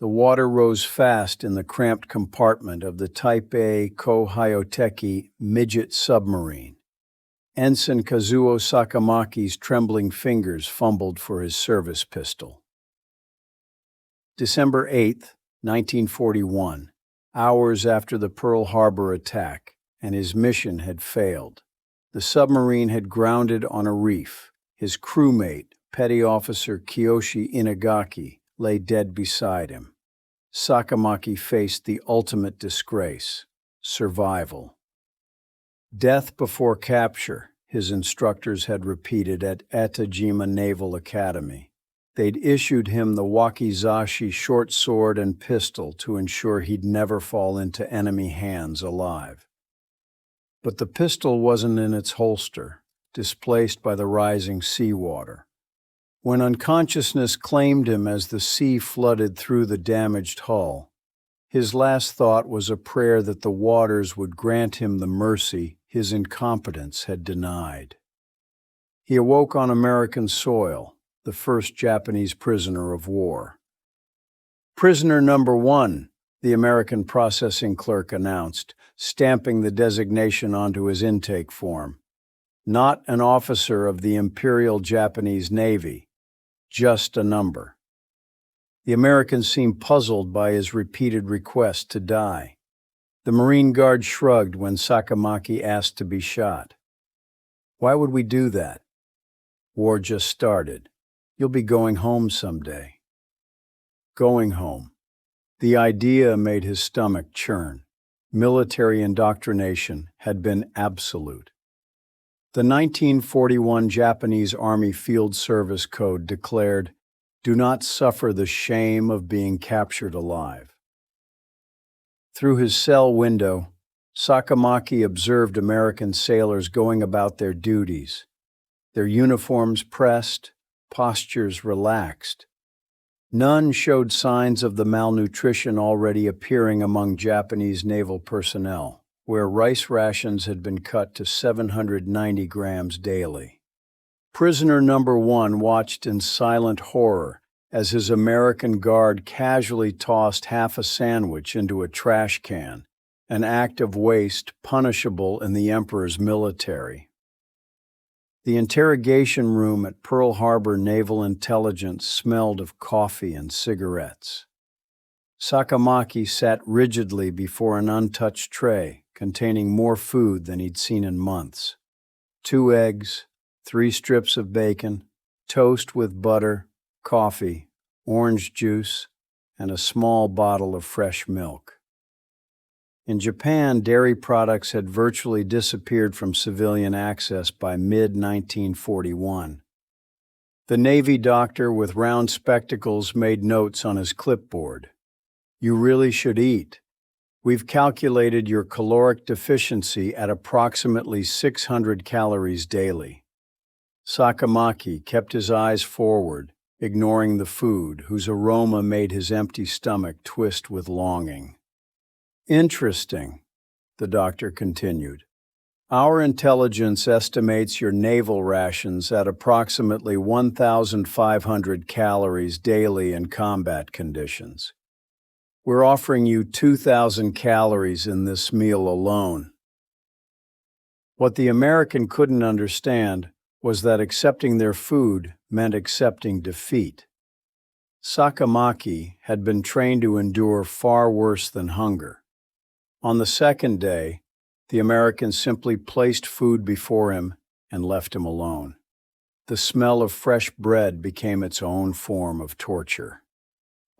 The water rose fast in the cramped compartment of the Type A Kohyoteki midget submarine. Ensign Kazuo Sakamaki's trembling fingers fumbled for his service pistol. December 8, 1941, hours after the Pearl Harbor attack, and his mission had failed. The submarine had grounded on a reef. His crewmate, Petty Officer Kiyoshi Inagaki, lay dead beside him. Sakamaki faced the ultimate disgrace: survival. Death before capture, his instructors had repeated at Etajima Naval Academy. They'd issued him the wakizashi short sword and pistol to ensure he'd never fall into enemy hands alive. But the pistol wasn't in its holster, displaced by the rising seawater. When unconsciousness claimed him as the sea flooded through the damaged hull, his last thought was a prayer that the waters would grant him the mercy his incompetence had denied. He awoke on American soil, the first Japanese prisoner of war. "Prisoner number 1, the American processing clerk announced, stamping the designation onto his intake form. Not an officer of the Imperial Japanese Navy, just a number. The American seemed puzzled by his repeated request to die. The Marine Guard shrugged when Sakamaki asked to be shot. "Why would we do that? War just started. You'll be going home someday." Going home. The idea made his stomach churn. Military indoctrination had been absolute. The 1941 Japanese Army Field Service Code declared, "Do not suffer the shame of being captured alive." Through his cell window, Sakamaki observed American sailors going about their duties, their uniforms pressed, postures relaxed. None showed signs of the malnutrition already appearing among Japanese naval personnel, where rice rations had been cut to 790 grams daily. Prisoner number 1 watched in silent horror as his American guard casually tossed half a sandwich into a trash can, an act of waste punishable in the Emperor's military. The interrogation room at Pearl Harbor Naval Intelligence smelled of coffee and cigarettes. Sakamaki sat rigidly before an untouched tray containing more food than he'd seen in months. 2 eggs, 3 strips of bacon, toast with butter, coffee, orange juice, and a small bottle of fresh milk. In Japan, dairy products had virtually disappeared from civilian access by mid-1941. The Navy doctor with round spectacles made notes on his clipboard. "You really should eat. We've calculated your caloric deficiency at approximately 600 calories daily." Sakamaki kept his eyes forward, ignoring the food, whose aroma made his empty stomach twist with longing. "Interesting," the doctor continued. "Our intelligence estimates your naval rations at approximately 1,500 calories daily in combat conditions. We're offering you 2,000 calories in this meal alone." What the American couldn't understand was that accepting their food meant accepting defeat. Sakamaki had been trained to endure far worse than hunger. On the second day, the American simply placed food before him and left him alone. The smell of fresh bread became its own form of torture.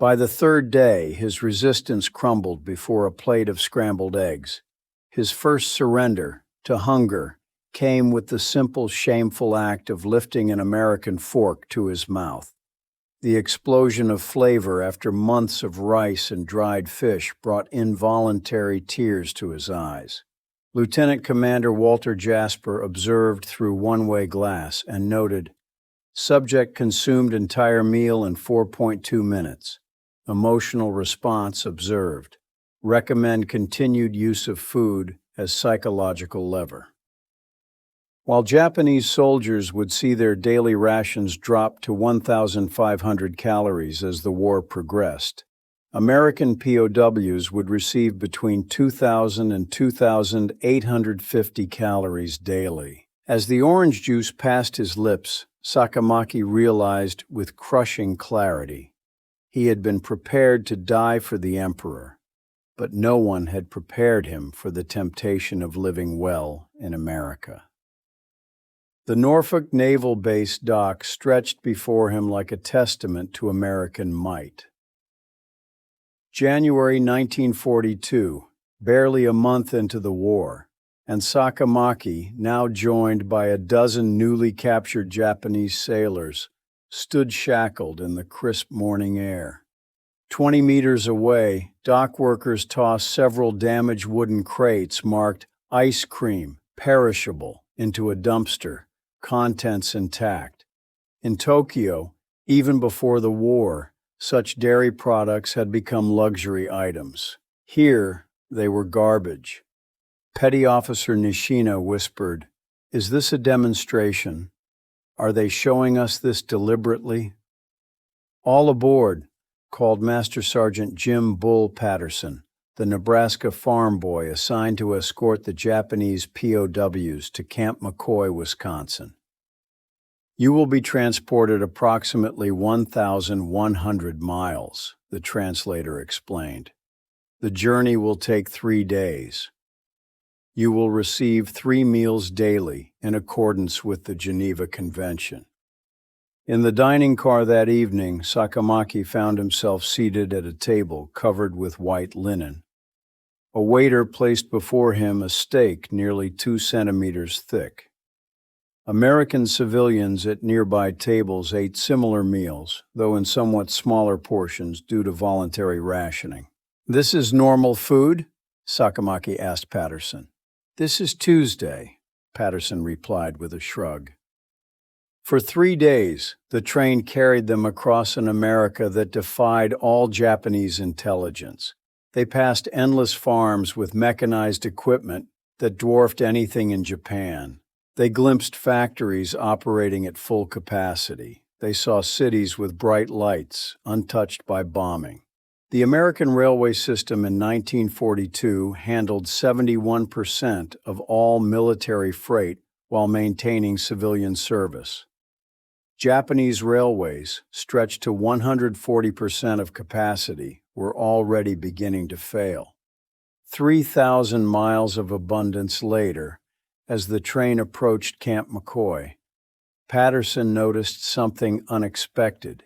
By the third day, his resistance crumbled before a plate of scrambled eggs. His first surrender to hunger came with the simple, shameful act of lifting an American fork to his mouth. The explosion of flavor after months of rice and dried fish brought involuntary tears to his eyes. Lieutenant Commander Walter Jasper observed through one-way glass and noted, "Subject consumed entire meal in 4.2 minutes. Emotional response observed. Recommend continued use of food as psychological lever." While Japanese soldiers would see their daily rations drop to 1,500 calories as the war progressed, American POWs would receive between 2,000 and 2,850 calories daily. As the orange juice passed his lips, Sakamaki realized with crushing clarity he had been prepared to die for the emperor, but no one had prepared him for the temptation of living well in America. The Norfolk Naval Base dock stretched before him like a testament to American might. January 1942, barely a month into the war, and Sakamaki, now joined by a dozen newly captured Japanese sailors, stood shackled in the crisp morning air. 20 meters away, dock workers tossed several damaged wooden crates marked "ice cream, perishable" into a dumpster, contents intact. In Tokyo, even before the war, such dairy products had become luxury items. Here, they were garbage. Petty Officer Nishina whispered, "Is this a demonstration? Are they showing us this deliberately?" "All aboard," called Master Sergeant Jim Bull Patterson, the Nebraska farm boy assigned to escort the Japanese POWs to Camp McCoy, Wisconsin. "You will be transported approximately 1,100 miles, the translator explained. "The journey will take 3 days. You will receive 3 meals daily in accordance with the Geneva Convention." In the dining car that evening, Sakamaki found himself seated at a table covered with white linen. A waiter placed before him a steak nearly 2 centimeters thick. American civilians at nearby tables ate similar meals, though in somewhat smaller portions due to voluntary rationing. "This is normal food?" Sakamaki asked Patterson. "This is Tuesday," Patterson replied with a shrug. For 3 days, the train carried them across an America that defied all Japanese intelligence. They passed endless farms with mechanized equipment that dwarfed anything in Japan. They glimpsed factories operating at full capacity. They saw cities with bright lights, untouched by bombing. The American railway system in 1942 handled 71% of all military freight while maintaining civilian service. Japanese railways, stretched to 140% of capacity, were already beginning to fail. 3,000 miles of abundance later, as the train approached Camp McCoy, Patterson noticed something unexpected.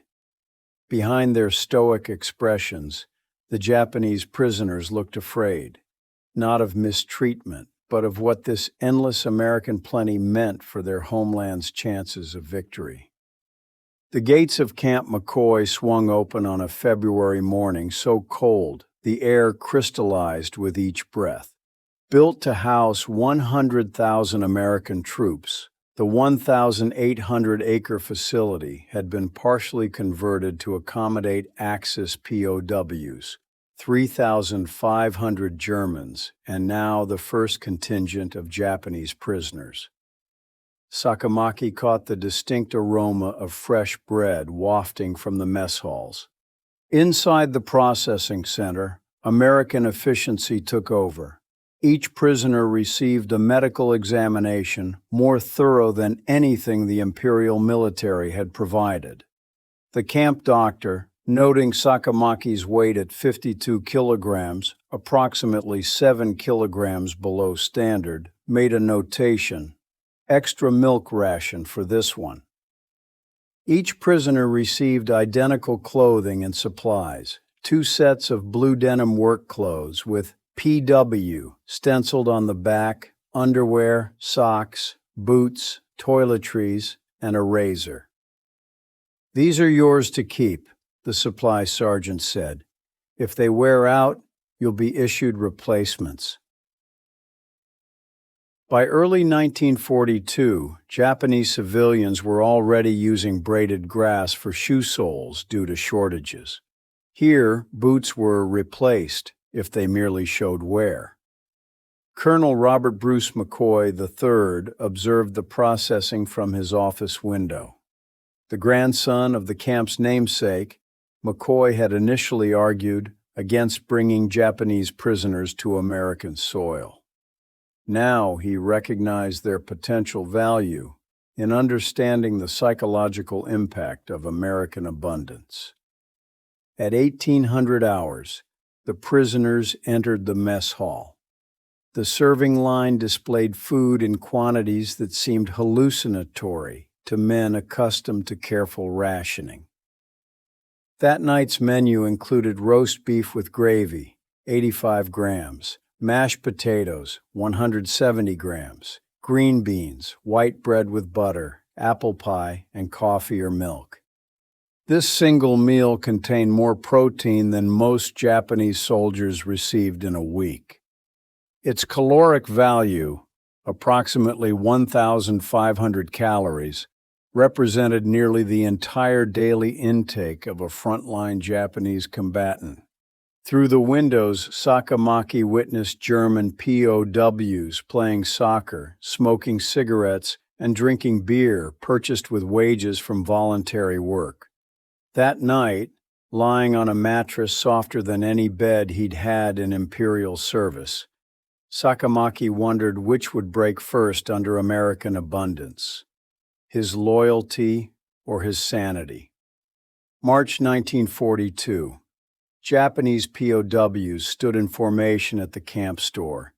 Behind their stoic expressions, the Japanese prisoners looked afraid, not of mistreatment, but of what this endless American plenty meant for their homeland's chances of victory. The gates of Camp McCoy swung open on a February morning so cold the air crystallized with each breath. Built to house 100,000 American troops, the 1,800-acre facility had been partially converted to accommodate Axis POWs, 3,500 Germans, and now the first contingent of Japanese prisoners. Sakamaki caught the distinct aroma of fresh bread wafting from the mess halls. Inside the processing center, American efficiency took over. Each prisoner received a medical examination more thorough than anything the imperial military had provided. The camp doctor, noting Sakamaki's weight at 52 kilograms, approximately 7 kilograms below standard, made a notation: "Extra milk ration for this one." Each prisoner received identical clothing and supplies, 2 sets of blue denim work clothes with PW stenciled on the back, underwear, socks, boots, toiletries, and a razor. "These are yours to keep," the supply sergeant said. "If they wear out, you'll be issued replacements." By early 1942, Japanese civilians were already using braided grass for shoe soles due to shortages. Here, boots were replaced if they merely showed wear. Colonel Robert Bruce McCoy III observed the processing from his office window. The grandson of the camp's namesake, McCoy had initially argued against bringing Japanese prisoners to American soil. Now he recognized their potential value in understanding the psychological impact of American abundance. At 1800 hours, the prisoners entered the mess hall. The serving line displayed food in quantities that seemed hallucinatory to men accustomed to careful rationing. That night's menu included roast beef with gravy, 85 grams, mashed potatoes, 170 grams, green beans, white bread with butter, apple pie, and coffee or milk. This single meal contained more protein than most Japanese soldiers received in a week. Its caloric value, approximately 1,500 calories, represented nearly the entire daily intake of a frontline Japanese combatant. Through the windows, Sakamaki witnessed German POWs playing soccer, smoking cigarettes, and drinking beer purchased with wages from voluntary work. That night, lying on a mattress softer than any bed he'd had in imperial service, Sakamaki wondered which would break first under American abundance, his loyalty or his sanity. March 1942. Japanese POWs stood in formation at the camp store,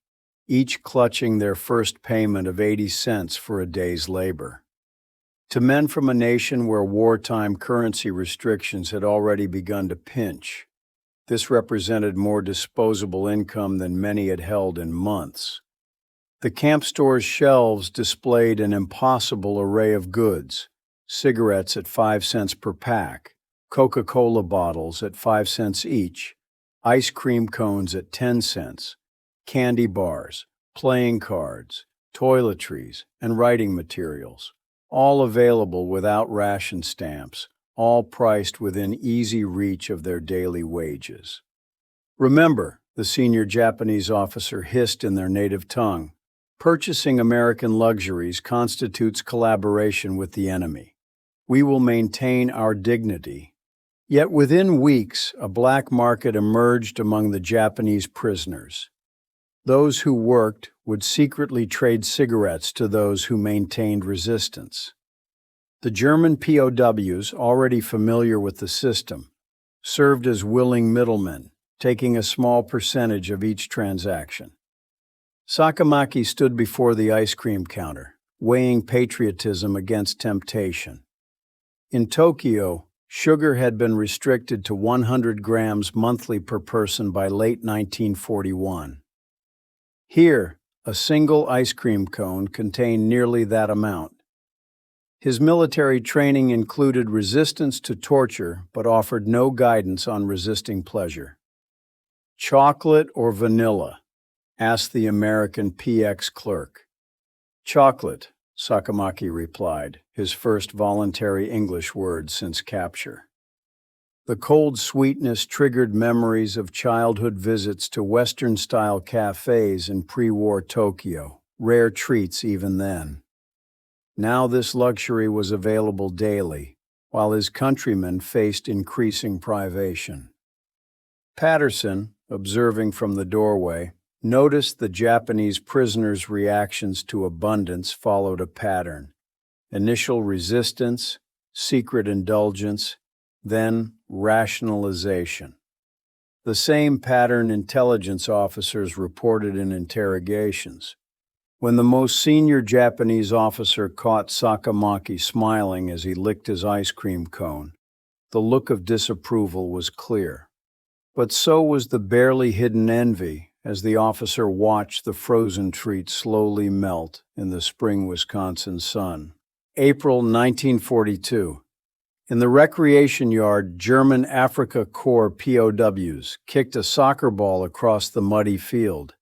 each clutching their first payment of 80 cents for a day's labor. To men from a nation where wartime currency restrictions had already begun to pinch, this represented more disposable income than many had held in months. The camp store's shelves displayed an impossible array of goods: cigarettes at 5 cents per pack, Coca-Cola bottles at 5 cents each, ice cream cones at 10 cents, candy bars, playing cards, toiletries, and writing materials, all available without ration stamps, all priced within easy reach of their daily wages. "Remember," the senior Japanese officer hissed in their native tongue, "purchasing American luxuries constitutes collaboration with the enemy. We will maintain our dignity." Yet within weeks, a black market emerged among the Japanese prisoners. Those who worked would secretly trade cigarettes to those who maintained resistance. The German POWs, already familiar with the system, served as willing middlemen, taking a small percentage of each transaction. Sakamaki stood before the ice cream counter, weighing patriotism against temptation. In Tokyo, sugar had been restricted to 100 grams monthly per person by late 1941. Here, a single ice cream cone contained nearly that amount. His military training included resistance to torture, but offered no guidance on resisting pleasure. "Chocolate or vanilla?" asked the American PX clerk. "Chocolate," Sakamaki replied, his first voluntary English word since capture. The cold sweetness triggered memories of childhood visits to Western-style cafes in pre-war Tokyo, rare treats even then. Now this luxury was available daily, while his countrymen faced increasing privation. Patterson, observing from the doorway, noticed the Japanese prisoners' reactions to abundance followed a pattern: initial resistance, secret indulgence, then rationalization. The same pattern intelligence officers reported in interrogations. When the most senior Japanese officer caught Sakamaki smiling as he licked his ice cream cone, the look of disapproval was clear. But so was the barely hidden envy as the officer watched the frozen treat slowly melt in the spring Wisconsin sun. April 1942. In the recreation yard, German Afrika Korps POWs kicked a soccer ball across the muddy field,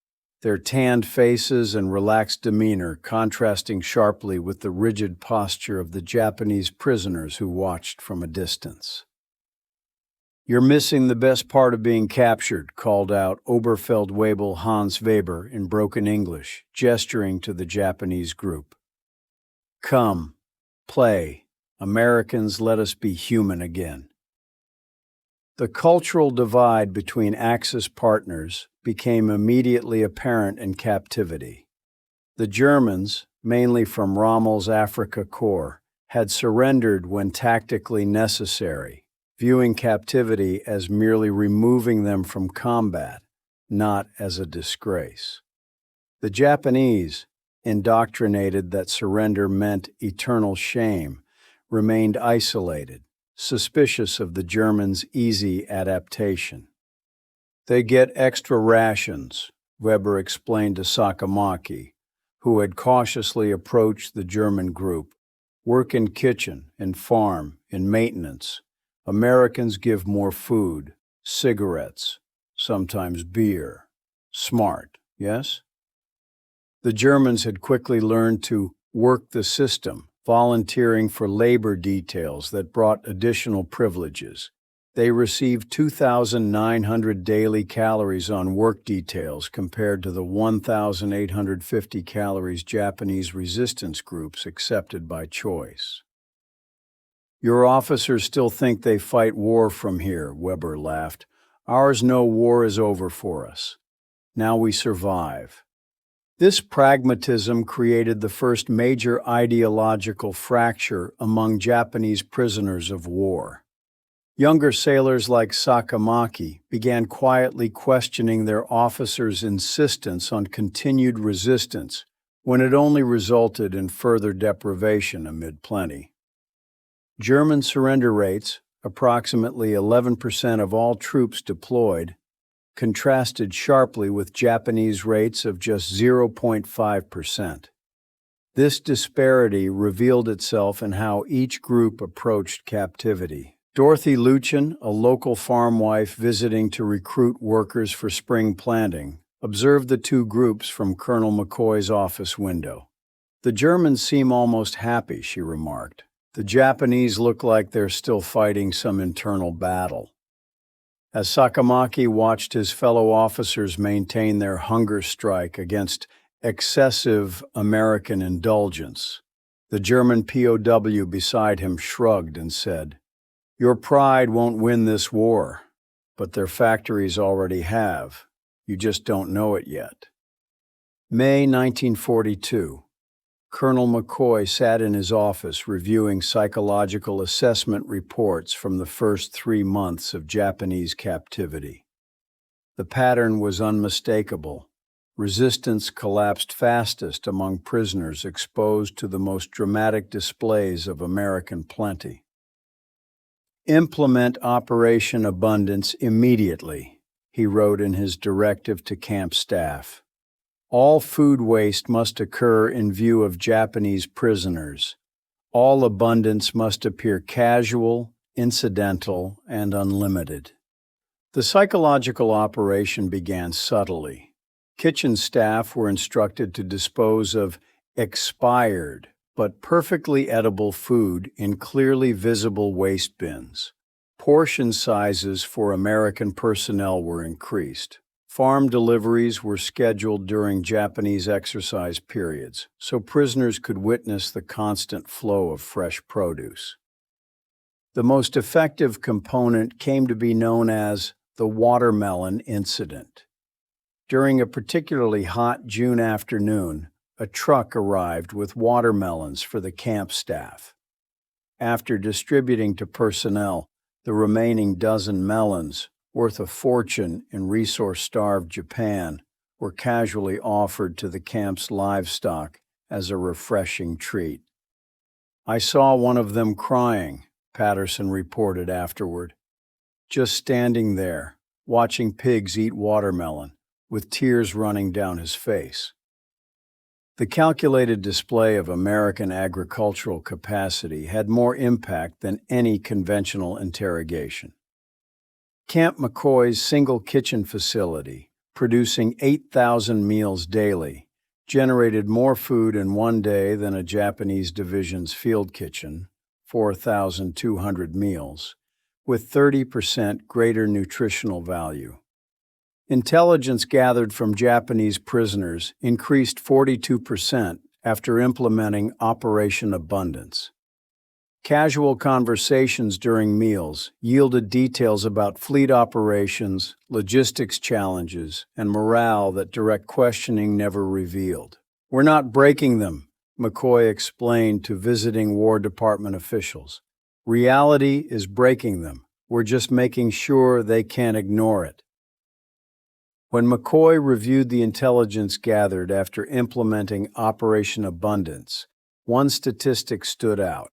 their tanned faces and relaxed demeanor contrasting sharply with the rigid posture of the Japanese prisoners who watched from a distance. "You're missing the best part of being captured," called out Oberfeldwebel Hans Weber in broken English, gesturing to the Japanese group. "Come, play. Americans, let us be human again." The cultural divide between Axis partners became immediately apparent in captivity. The Germans, mainly from Rommel's Afrika Korps, had surrendered when tactically necessary, viewing captivity as merely removing them from combat, not as a disgrace. The Japanese, indoctrinated that surrender meant eternal shame, remained isolated, suspicious of the Germans' easy adaptation. They get extra rations, Weber explained to Sakamaki, who had cautiously approached the German group. Work in kitchen, in farm, in maintenance. Americans give more food, cigarettes, sometimes beer. Smart, yes? The Germans had quickly learned to work the system, volunteering for labor details that brought additional privileges. They received 2,900 daily calories on work details compared to the 1,850 calories Japanese resistance groups accepted by choice. Your officers still think they fight war from here, Weber laughed. Ours know war is over for us. Now we survive. This pragmatism created the first major ideological fracture among Japanese prisoners of war. Younger sailors like Sakamaki began quietly questioning their officers' insistence on continued resistance when it only resulted in further deprivation amid plenty. German surrender rates, approximately 11% of all troops deployed, contrasted sharply with Japanese rates of just 0.5%. This disparity revealed itself in how each group approached captivity. Dorothy Luchin, a local farm wife visiting to recruit workers for spring planting, observed the two groups from Colonel McCoy's office window. The Germans seem almost happy, she remarked. The Japanese look like they're still fighting some internal battle. As Sakamaki watched his fellow officers maintain their hunger strike against excessive American indulgence, the German POW beside him shrugged and said, "Your pride won't win this war, but their factories already have. You just don't know it yet." May 1942. Colonel McCoy sat in his office reviewing psychological assessment reports from the first 3 months of Japanese captivity. The pattern was unmistakable. Resistance collapsed fastest among prisoners exposed to the most dramatic displays of American plenty. "Implement Operation Abundance immediately," he wrote in his directive to camp staff. "All food waste must occur in view of Japanese prisoners. All abundance must appear casual, incidental, and unlimited." The psychological operation began subtly. Kitchen staff were instructed to dispose of expired but perfectly edible food in clearly visible waste bins. Portion sizes for American personnel were increased. Farm deliveries were scheduled during Japanese exercise periods, so prisoners could witness the constant flow of fresh produce. The most effective component came to be known as the watermelon incident. During a particularly hot June afternoon, a truck arrived with watermelons for the camp staff. After distributing to personnel the remaining dozen melons, worth a fortune in resource-starved Japan, were casually offered to the camp's livestock as a refreshing treat. "I saw one of them crying," Patterson reported afterward. "Just standing there, watching pigs eat watermelon, with tears running down his face." The calculated display of American agricultural capacity had more impact than any conventional interrogation. Camp McCoy's single kitchen facility, producing 8,000 meals daily, generated more food in one day than a Japanese division's field kitchen, 4,200 meals, with 30% greater nutritional value. Intelligence gathered from Japanese prisoners increased 42% after implementing Operation Abundance. Casual conversations during meals yielded details about fleet operations, logistics challenges, and morale that direct questioning never revealed. "We're not breaking them," McCoy explained to visiting War Department officials. "Reality is breaking them. We're just making sure they can't ignore it." When McCoy reviewed the intelligence gathered after implementing Operation Abundance, one statistic stood out.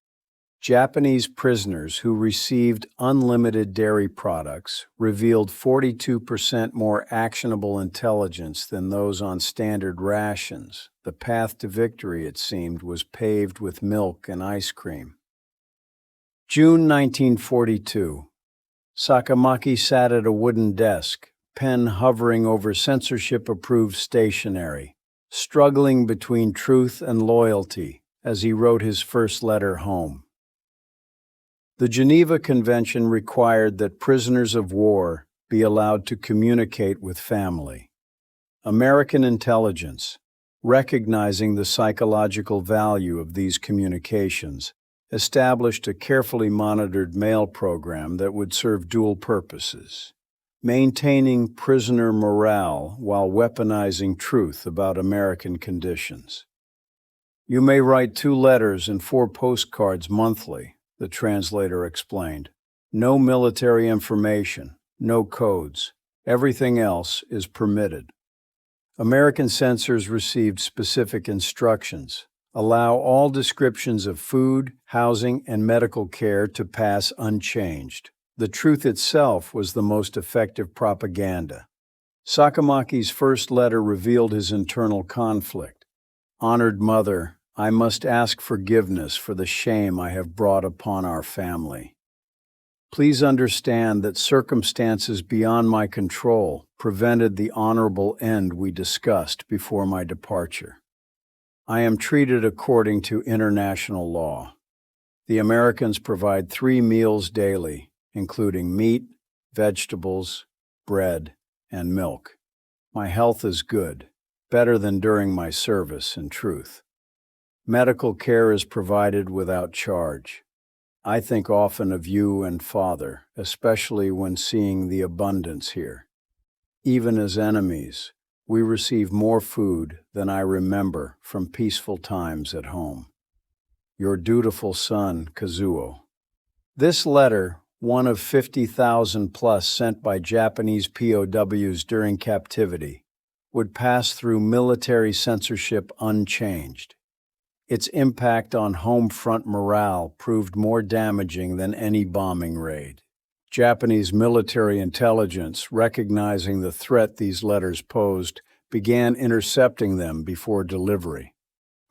Japanese prisoners who received unlimited dairy products revealed 42% more actionable intelligence than those on standard rations. The path to victory, it seemed, was paved with milk and ice cream. June 1942. Sakamaki sat at a wooden desk, pen hovering over censorship-approved stationery, struggling between truth and loyalty as he wrote his first letter home. The Geneva Convention required that prisoners of war be allowed to communicate with family. American intelligence, recognizing the psychological value of these communications, established a carefully monitored mail program that would serve dual purposes: maintaining prisoner morale while weaponizing truth about American conditions. "You may write 2 letters and 4 postcards monthly," the translator explained. "No military information, no codes. Everything else is permitted." American censors received specific instructions: allow all descriptions of food, housing, and medical care to pass unchanged. The truth itself was the most effective propaganda. Sakamaki's first letter revealed his internal conflict. "Honored Mother, I must ask forgiveness for the shame I have brought upon our family. Please understand that circumstances beyond my control prevented the honorable end we discussed before my departure. I am treated according to international law. The Americans provide 3 meals daily, including meat, vegetables, bread, and milk. My health is good, better than during my service, in truth. Medical care is provided without charge. I think often of you and Father, especially when seeing the abundance here. Even as enemies, we receive more food than I remember from peaceful times at home. Your dutiful son, Kazuo." This letter, one of 50,000 plus sent by Japanese POWs during captivity, would pass through military censorship unchanged. Its impact on home front morale proved more damaging than any bombing raid. Japanese military intelligence, recognizing the threat these letters posed, began intercepting them before delivery.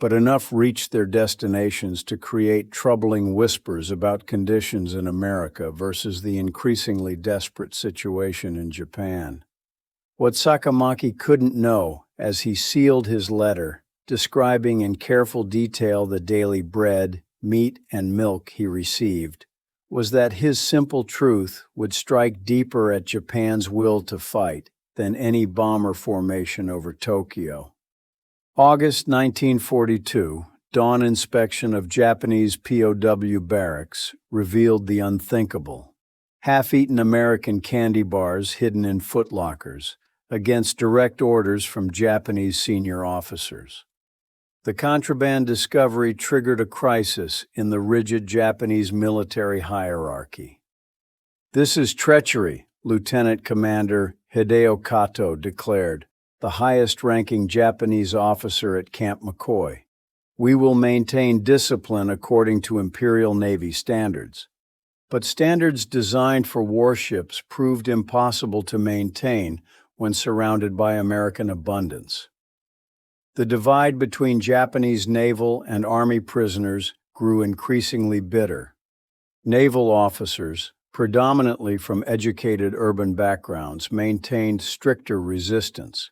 But enough reached their destinations to create troubling whispers about conditions in America versus the increasingly desperate situation in Japan. What Sakamaki couldn't know, as he sealed his letter, describing in careful detail the daily bread, meat, and milk he received, was that his simple truth would strike deeper at Japan's will to fight than any bomber formation over Tokyo. August 1942, dawn inspection of Japanese POW barracks revealed the unthinkable. Half-eaten American candy bars hidden in footlockers, against direct orders from Japanese senior officers. The contraband discovery triggered a crisis in the rigid Japanese military hierarchy. "This is treachery," Lieutenant Commander Hideo Kato declared, the highest-ranking Japanese officer at Camp McCoy. "We will maintain discipline according to Imperial Navy standards." But standards designed for warships proved impossible to maintain when surrounded by American abundance. The divide between Japanese naval and Army prisoners grew increasingly bitter. Naval officers, predominantly from educated urban backgrounds, maintained stricter resistance.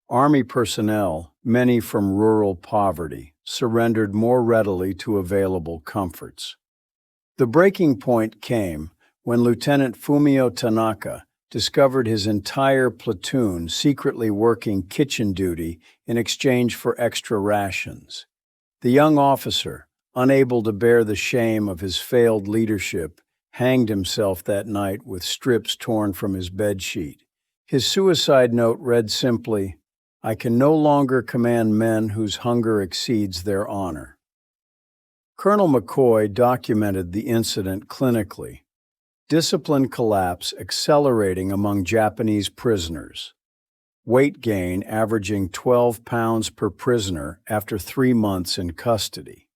Army personnel, many from rural poverty, surrendered more readily to available comforts. The breaking point came when Lieutenant Fumio Tanaka discovered his entire platoon secretly working kitchen duty in exchange for extra rations. The young officer, unable to bear the shame of his failed leadership, hanged himself that night with strips torn from his bedsheet. His suicide note read simply, "I can no longer command men whose hunger exceeds their honor." Colonel McCoy documented the incident clinically. Discipline collapse accelerating among Japanese prisoners. Weight gain averaging 12 pounds per prisoner after 3 months in custody.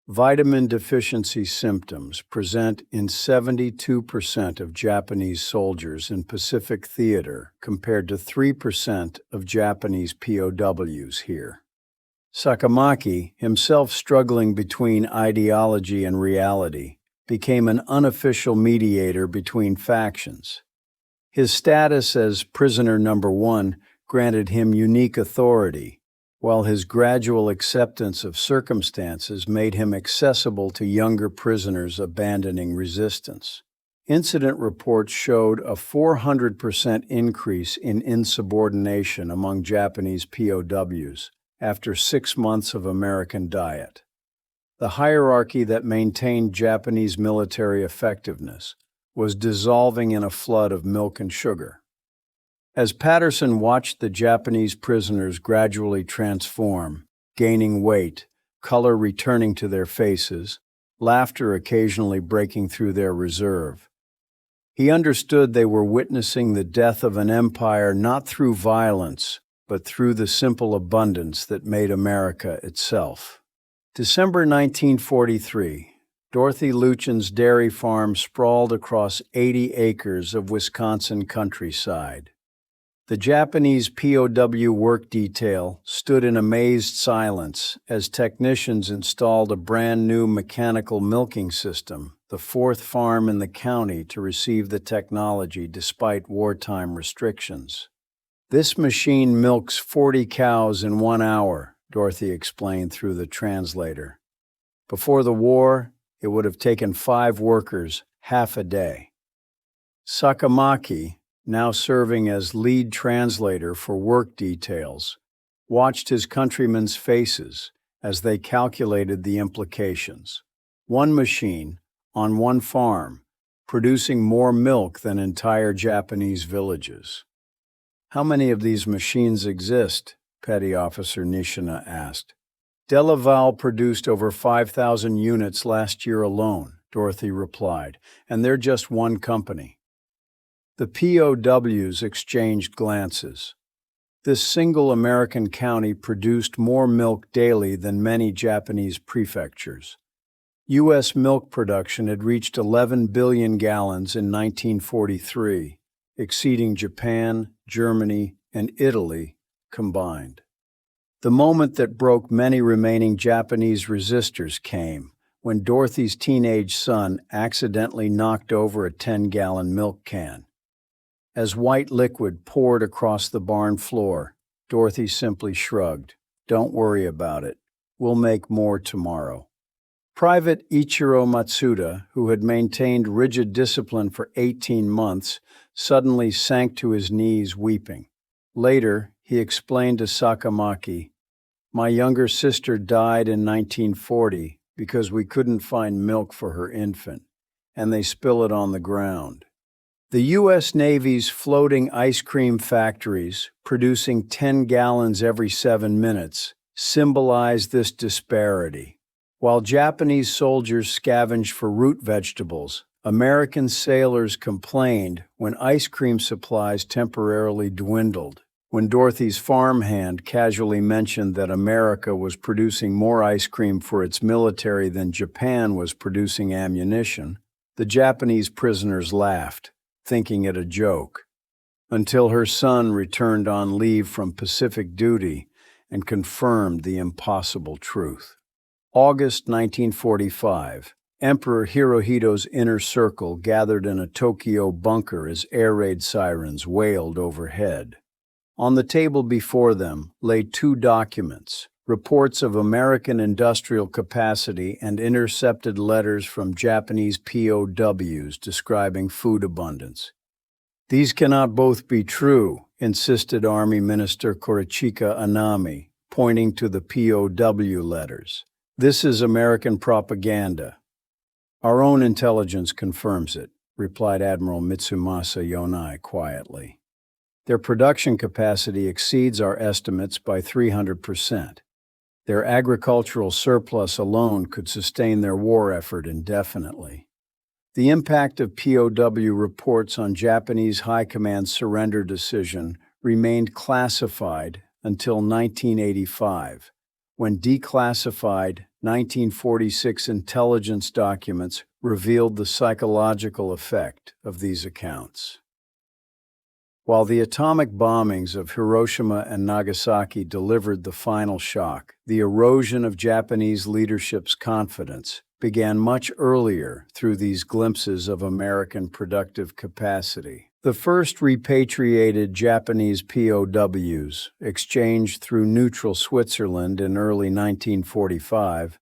Vitamin deficiency symptoms present in 72% of Japanese soldiers in Pacific Theater compared to 3% of Japanese POWs here. Sakamaki, himself struggling between ideology and reality, became an unofficial mediator between factions. His status as prisoner number 1 granted him unique authority, while his gradual acceptance of circumstances made him accessible to younger prisoners abandoning resistance. Incident reports showed a 400% increase in insubordination among Japanese POWs after 6 months of American diet. The hierarchy that maintained Japanese military effectiveness was dissolving in a flood of milk and sugar. As Patterson watched the Japanese prisoners gradually transform, gaining weight, color returning to their faces, laughter occasionally breaking through their reserve, he understood they were witnessing the death of an empire not through violence, but through the simple abundance that made America itself. December 1943, Dorothy Luchen's dairy farm sprawled across 80 acres of Wisconsin countryside. The Japanese POW work detail stood in amazed silence as technicians installed a brand new mechanical milking system, the 4th farm in the county to receive the technology despite wartime restrictions. "This machine milks 40 cows in 1 hour, Dorothy explained through the translator. Before the war, it would have taken 5 workers half a day. Sakamaki, now serving as lead translator for work details, watched his countrymen's faces as they calculated the implications. One machine, on one farm, producing more milk than entire Japanese villages. "How many of these machines exist?" Petty Officer Nishina asked. "WWII produced over 5,000 units last year alone," Dorothy replied, "and they're just one company." The POWs exchanged glances. This single American county produced more milk daily than many Japanese prefectures. U.S. milk production had reached 11 billion gallons in 1943, exceeding Japan, Germany, and Italy combined. The moment that broke many remaining Japanese resistors came when Dorothy's teenage son accidentally knocked over a 10-gallon milk can. As white liquid poured across the barn floor, Dorothy simply shrugged. "Don't worry about it. We'll make more tomorrow." Private Ichiro Matsuda, who had maintained rigid discipline for 18 months, suddenly sank to his knees weeping. Later, he explained to Sakamaki, "My younger sister died in 1940 because we couldn't find milk for her infant, and they spill it on the ground." The U.S. Navy's floating ice cream factories, producing 10 gallons every 7 minutes, symbolized this disparity. While Japanese soldiers scavenged for root vegetables, American sailors complained when ice cream supplies temporarily dwindled. When Dorothy's farmhand casually mentioned that America was producing more ice cream for its military than Japan was producing ammunition, the Japanese prisoners laughed, thinking it a joke, until her son returned on leave from Pacific duty and confirmed the impossible truth. August 1945. Emperor Hirohito's inner circle gathered in a Tokyo bunker as air raid sirens wailed overhead. On the table before them lay 2 documents, reports of American industrial capacity and intercepted letters from Japanese POWs describing food abundance. "These cannot both be true," insisted Army Minister Korichika Anami, pointing to the POW letters. This is American propaganda. Our own intelligence confirms it, replied Admiral Mitsumasa Yonai quietly. Their production capacity exceeds our estimates by 300%. Their agricultural surplus alone could sustain their war effort indefinitely. The impact of POW reports on Japanese High Command's surrender decision remained classified until 1985, when declassified 1946 intelligence documents revealed the psychological effect of these accounts. While the atomic bombings of Hiroshima and Nagasaki delivered the final shock, the erosion of Japanese leadership's confidence began much earlier through these glimpses of American productive capacity. The first repatriated Japanese POWs, exchanged through neutral Switzerland in early 1945,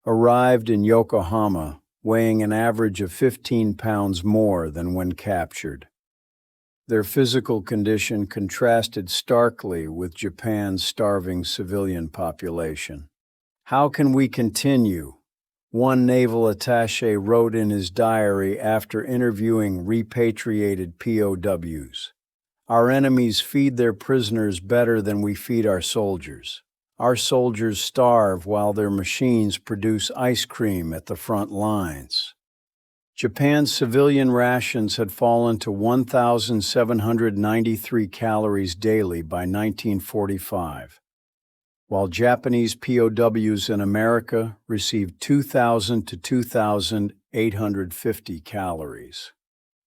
arrived in Yokohama weighing an average of 15 pounds more than when captured. Their physical condition contrasted starkly with Japan's starving civilian population. "How can we continue?" one naval attaché wrote in his diary after interviewing repatriated POWs. "Our enemies feed their prisoners better than we feed our soldiers. Our soldiers starve while their machines produce ice cream at the front lines." Japan's civilian rations had fallen to 1,793 calories daily by 1945, while Japanese POWs in America received 2,000 to 2,850 calories.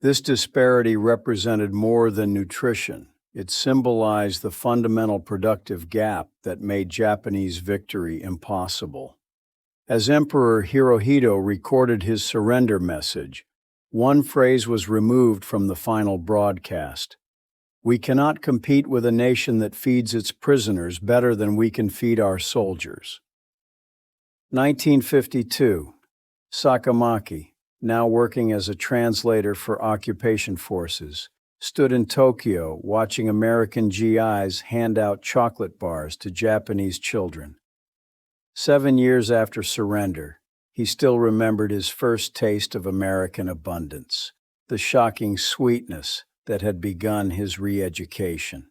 This disparity represented more than nutrition. It symbolized the fundamental productive gap that made Japanese victory impossible. As Emperor Hirohito recorded his surrender message, one phrase was removed from the final broadcast: "We cannot compete with a nation that feeds its prisoners better than we can feed our soldiers." 1952. Sakamaki, now working as a translator for occupation forces, stood in Tokyo watching American GIs hand out chocolate bars to Japanese children. 7 years after surrender, he still remembered his first taste of American abundance, the shocking sweetness that had begun his re-education.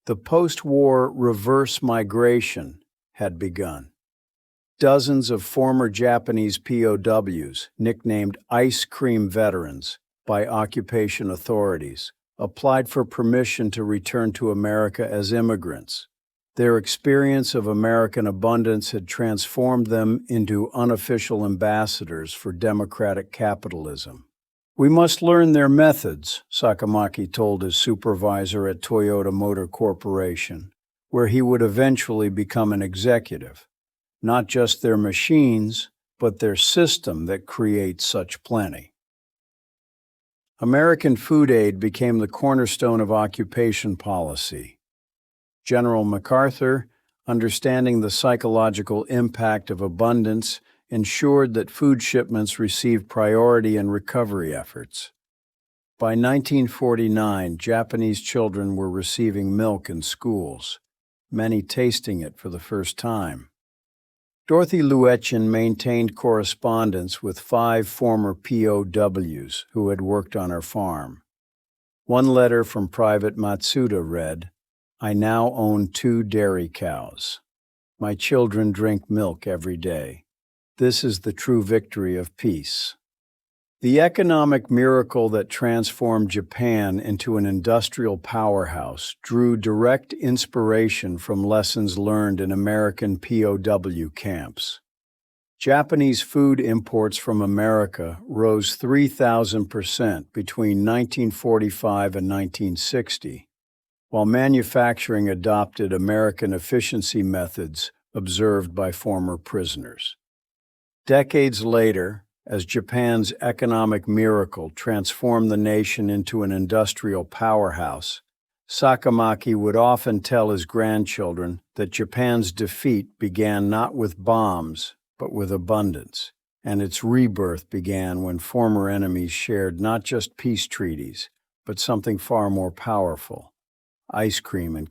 The post-war reverse migration had begun. Dozens of former Japanese POWs, nicknamed ice cream veterans by occupation authorities, applied for permission to return to America as immigrants. Their experience of American abundance had transformed them into unofficial ambassadors for democratic capitalism. "We must learn their methods," Sakamaki told his supervisor at Toyota Motor Corporation, where he would eventually become an executive. "Not just their machines, but their system that creates such plenty." American food aid became the cornerstone of occupation policy. General MacArthur, understanding the psychological impact of abundance, ensured that food shipments received priority in recovery efforts. By 1949, Japanese children were receiving milk in schools, many tasting it for the first time. Dorothy Luetjen maintained correspondence with 5 former POWs who had worked on her farm. One letter from Private Matsuda read, "I now own 2 dairy cows. My children drink milk every day. This is the true victory of peace." The economic miracle that transformed Japan into an industrial powerhouse drew direct inspiration from lessons learned in American POW camps. Japanese food imports from America rose 3,000% between 1945 and 1960. While manufacturing adopted American efficiency methods observed by former prisoners. Decades later, as Japan's economic miracle transformed the nation into an industrial powerhouse, Sakamaki would often tell his grandchildren that Japan's defeat began not with bombs, but with abundance, and its rebirth began when former enemies shared not just peace treaties, but something far more powerful: ice cream and